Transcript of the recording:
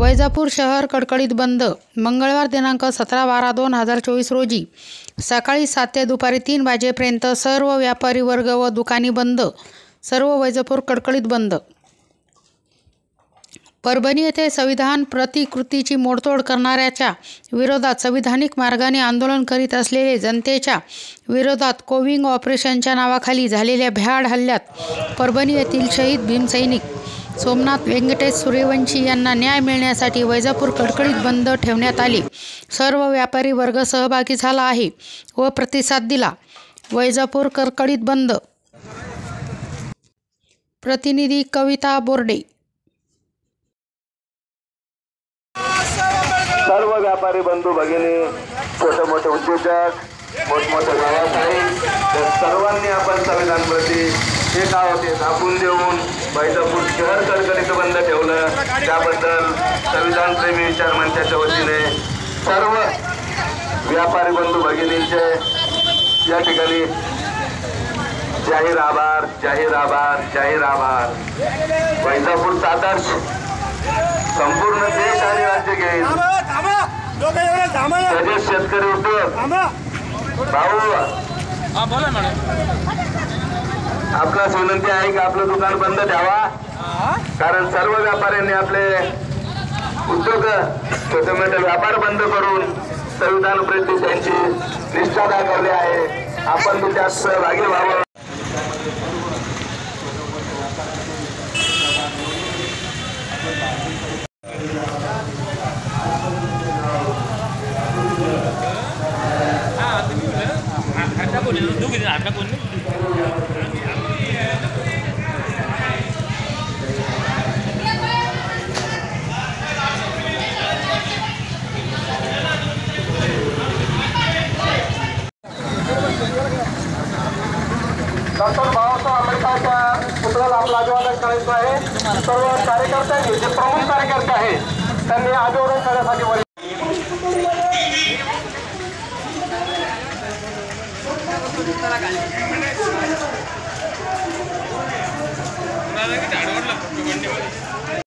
वैजापूर शहर कडकडीत बंद। मंगळवार दिनांक 17/12/2024 रोजी सकाळी 7 ते दुपारी 3 वाजेपर्यंत सर्व व्यापारी वर्ग व दुकाने बंद। सर्व वैजापूर कडकडीत बंद। परभणी येथे संविधान प्रतिकृतीची मोडतोड करणाऱ्याच्या विरोधात संविधानिक मार्गाने आंदोलन करीत असलेले जनतेच्या विरोधात कोविंग ऑपरेशनच्या नावाखाली झालेल्या भ्याड हल्ल्यात परभणी येथील शहीद भीमसैनिक सोमनाथ व्यंकटेश सूर्यवंशी यांना न्याय मिळण्यासाठी वैजापूर कडकडीत बंद ठेवण्यात आले। सर्व व्यापारी वर्ग सहभागी झाला आहे व प्रतिसाद दिला। वैजापूर कडकडीत बंद। प्रतिनिधी कविता बोर्डे। सर्व व्यापारी बंधू भगिनी, छोटे मोठे उद्योजक, मोठमोठे व्यावसायिक, तर सर्वांनी आपण संविधान प्रती हे काय होते दाखवून देऊन वैजापूर शहर कडकडीत बंद ठेवलं। त्याबद्दल संविधान प्रेमी विचार मंचाच्या वतीने सर्व व्यापारी बंधू भगिनींचे या ठिकाणी जाहीर आभार, जाहीर आभार, जाहीर आभार। वैजापूरचा आदर्श संपूर्ण देश आणि राज्य घेईल। त्याचे शेतकरी उद्योग भाऊ आपणास विनंती आहे की आपलं दुकान बंद ठेवा, कारण सर्व व्यापाऱ्यांनी आपले उद्योग छोटे मोठे व्यापार बंद करून संविधान प्रती त्यांची निष्ठा दाखवली आहे। आपण त्यात सहभागी व्हावं। डॉक्टर बाबासाहेब आंबेडकरांच्या पुतळ्याला आपलं अभिवादन करायचं आहे। सर्व कार्यकर्त्यांनी जे प्रमुख कार्यकर्ते आहेत त्यांनी अभिवादन करण्यासाठी